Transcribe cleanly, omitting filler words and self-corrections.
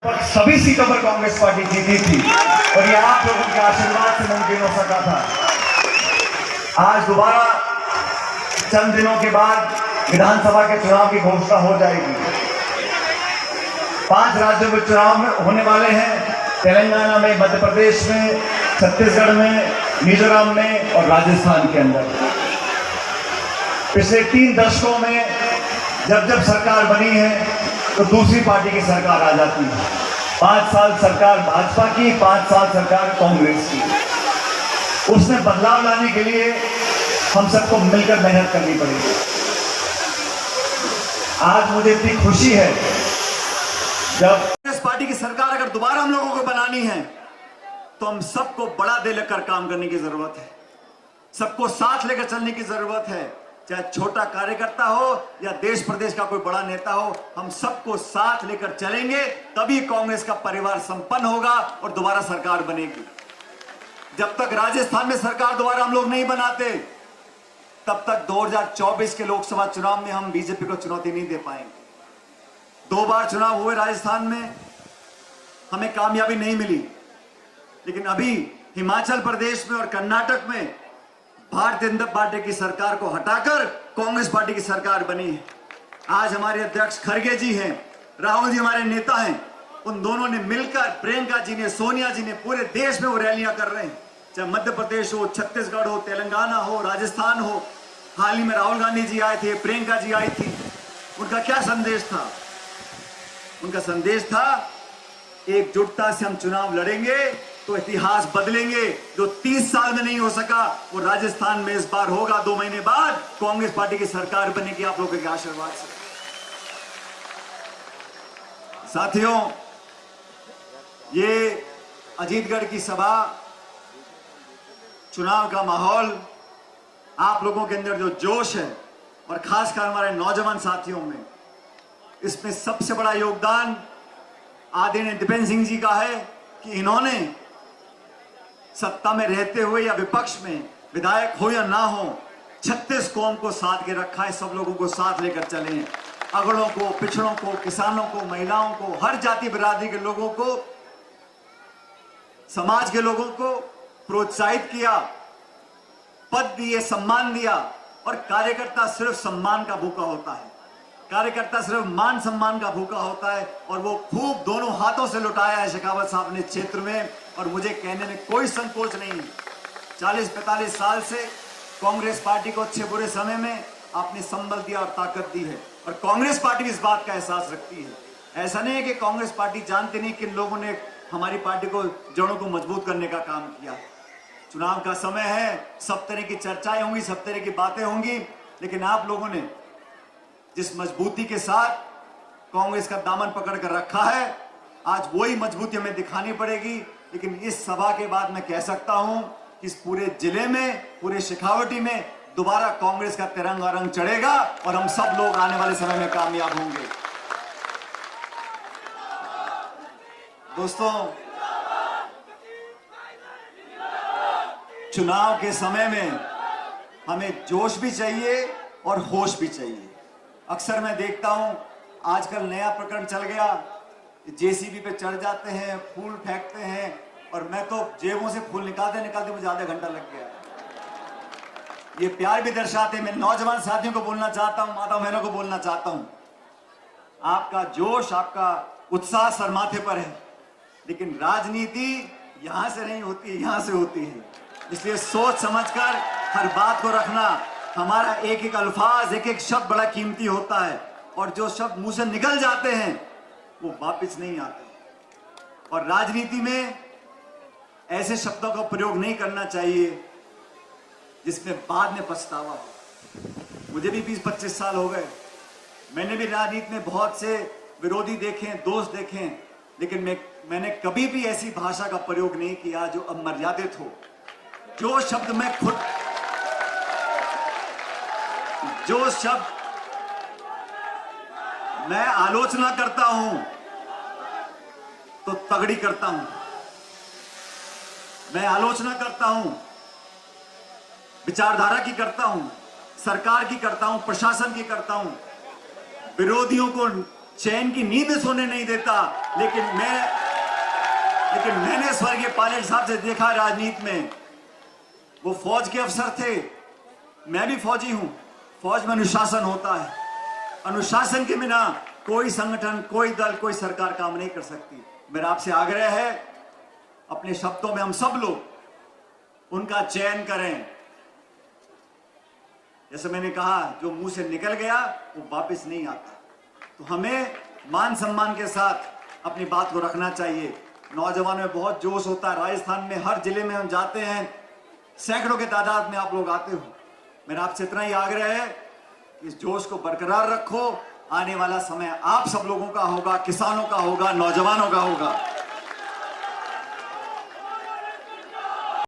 और सभी सीटों पर कांग्रेस पार्टी जीती थी और ये आप लोगों के आशीर्वाद से मुमकिन हो सका था। आज दोबारा चंद दिनों के बाद विधानसभा के चुनाव की घोषणा हो जाएगी। 5 राज्यों में चुनाव होने वाले हैं, तेलंगाना में, मध्य प्रदेश में, छत्तीसगढ़ में, मिजोरम में और राजस्थान के अंदर। पिछले 3 दशकों में जब जब सरकार बनी है तो दूसरी पार्टी की सरकार आ जाती है। 5 साल सरकार भाजपा की, 5 साल सरकार कांग्रेस की। उसमें बदलाव लाने के लिए हम सबको मिलकर मेहनत करनी पड़ेगी। आज मुझे इतनी खुशी है जब कांग्रेस पार्टी की सरकार अगर दोबारा हम लोगों को बनानी है तो हम सबको बड़ा दिल लेकर काम करने की जरूरत है, सबको साथ लेकर चलने की जरूरत है। चाहे छोटा कार्यकर्ता हो या देश प्रदेश का कोई बड़ा नेता हो, हम सबको साथ लेकर चलेंगे, तभी कांग्रेस का परिवार संपन्न होगा और दोबारा सरकार बनेगी। जब तक राजस्थान में सरकार दोबारा हम लोग नहीं बनाते, तब तक 2024 के लोकसभा चुनाव में हम बीजेपी को चुनौती नहीं दे पाएंगे। 2 बार चुनाव हुए राजस्थान में, हमें कामयाबी नहीं मिली, लेकिन अभी हिमाचल प्रदेश में और कर्नाटक में भारतीय जनता पार्टी की सरकार को हटाकर कांग्रेस पार्टी की सरकार बनी है। आज हमारे अध्यक्ष खड़गे जी हैं, राहुल जी हमारे नेता हैं, उन दोनों ने मिलकर, प्रियंका जी ने, सोनिया जी ने, पूरे देश में वो रैलियां कर रहे हैं। चाहे मध्य प्रदेश हो, छत्तीसगढ़ हो, तेलंगाना हो, राजस्थान हो। हाल ही में राहुल गांधी जी आए थे, प्रियंका जी आई थी। उनका क्या संदेश था? उनका संदेश था एकजुटता से हम चुनाव लड़ेंगे तो इतिहास बदलेंगे। जो 30 साल में नहीं हो सका वो राजस्थान में इस बार होगा। 2 महीने बाद कांग्रेस पार्टी की सरकार बनेगी आप लोगों के आशीर्वाद से। साथियों, ये अजीतगढ़ की सभा, चुनाव का माहौल, आप लोगों के अंदर जो जोश है और खासकर हमारे नौजवान साथियों में, इसमें सबसे बड़ा योगदान आदरणीय दीपेंद्र सिंह जी का है कि इन्होंने सत्ता में रहते हुए या विपक्ष में, विधायक हो या ना हो, 36 कौम को साथ के रखा है। सब लोगों को साथ लेकर चले हैं, अगड़ों को, पिछड़ों को, किसानों को, महिलाओं को, हर जाति बिरादरी के लोगों को, समाज के लोगों को प्रोत्साहित किया, पद दिए, सम्मान दिया। और कार्यकर्ता सिर्फ सम्मान का भूखा होता है, कार्यकर्ता सिर्फ मान सम्मान का भूखा होता है, और वो खूब दोनों हाथों से लुटाया है शेखावत साहब ने क्षेत्र में। और मुझे कहने में कोई संकोच नहीं है, 40-45 साल से कांग्रेस पार्टी को अच्छे बुरे समय में आपने संबल दिया और ताकत दी है, और कांग्रेस पार्टी भी इस बात का एहसास रखती है। ऐसा नहीं है कि कांग्रेस पार्टी जानती नहीं किन लोगों ने हमारी पार्टी को, जड़ों को मजबूत करने का काम किया। चुनाव का समय है, सब तरह की चर्चाएं होंगी, सब तरह की बातें होंगी, लेकिन आप लोगों ने जिस मजबूती के साथ कांग्रेस का दामन पकड़ कर रखा है, आज वही मजबूती हमें दिखानी पड़ेगी। लेकिन इस सभा के बाद मैं कह सकता हूं कि इस पूरे जिले में, पूरे शेखावटी में दोबारा कांग्रेस का तिरंगा रंग चढ़ेगा और हम सब लोग आने वाले समय में कामयाब होंगे। दोस्तों, चुनाव के समय में हमें जोश भी चाहिए और होश भी चाहिए। अक्सर मैं देखता हूं आजकल नया प्रकरण चल गया, जेसीबी पे चढ़ जाते हैं, फूल फेंकते हैं, और मैं तो जेबों से फूल निकालते निकालते मुझे आधा घंटा लग गया। ये प्यार भी दर्शाते। मैं नौजवान साथियों को बोलना चाहता हूं, माता बहनों को बोलना चाहता हूं, आपका जोश, आपका उत्साह सर माथे पर है, लेकिन राजनीति यहां से नहीं होती है, यहां से होती है। इसलिए सोच समझकर हर बात को रखना। हमारा एक एक अल्फाज, एक एक शब्द बड़ा कीमती होता है, और जो शब्द मुंह से निकल जाते हैं वो वापस नहीं आते। और राजनीति में ऐसे शब्दों का प्रयोग नहीं करना चाहिए जिसमें बाद में पछतावा हो। मुझे भी 20-25 साल हो गए, मैंने भी राजनीति में बहुत से विरोधी देखे, दोस्त देखे, लेकिन मैंने कभी भी ऐसी भाषा का प्रयोग नहीं किया जो अमर्यादित हो। जो शब्द मैं आलोचना करता हूं तो तगड़ी करता हूं। मैं आलोचना करता हूं, विचारधारा की करता हूं, सरकार की करता हूं, प्रशासन की करता हूं, विरोधियों को चैन की नींद सोने नहीं देता। लेकिन मैंने स्वर्गीय पायलट साहब से देखा राजनीति में, वो फौज के अफसर थे, मैं भी फौजी हूं। फौज में अनुशासन होता है, अनुशासन के बिना कोई संगठन, कोई दल, कोई सरकार काम नहीं कर सकती। मेरा आपसे आग्रह है, अपने शब्दों में हम सब लोग उनका चयन करें। जैसे मैंने कहा, जो मुंह से निकल गया वो वापस नहीं आता, तो हमें मान सम्मान के साथ अपनी बात को रखना चाहिए। नौजवानों में बहुत जोश होता है। राजस्थान में हर जिले में हम जाते हैं, सैकड़ों के तादाद में आप लोग आते हो। मेरा आपसे इतना ही आग्रह है कि इस जोश को बरकरार रखो। आने वाला समय आप सब लोगों का होगा, किसानों का होगा, नौजवानों का होगा।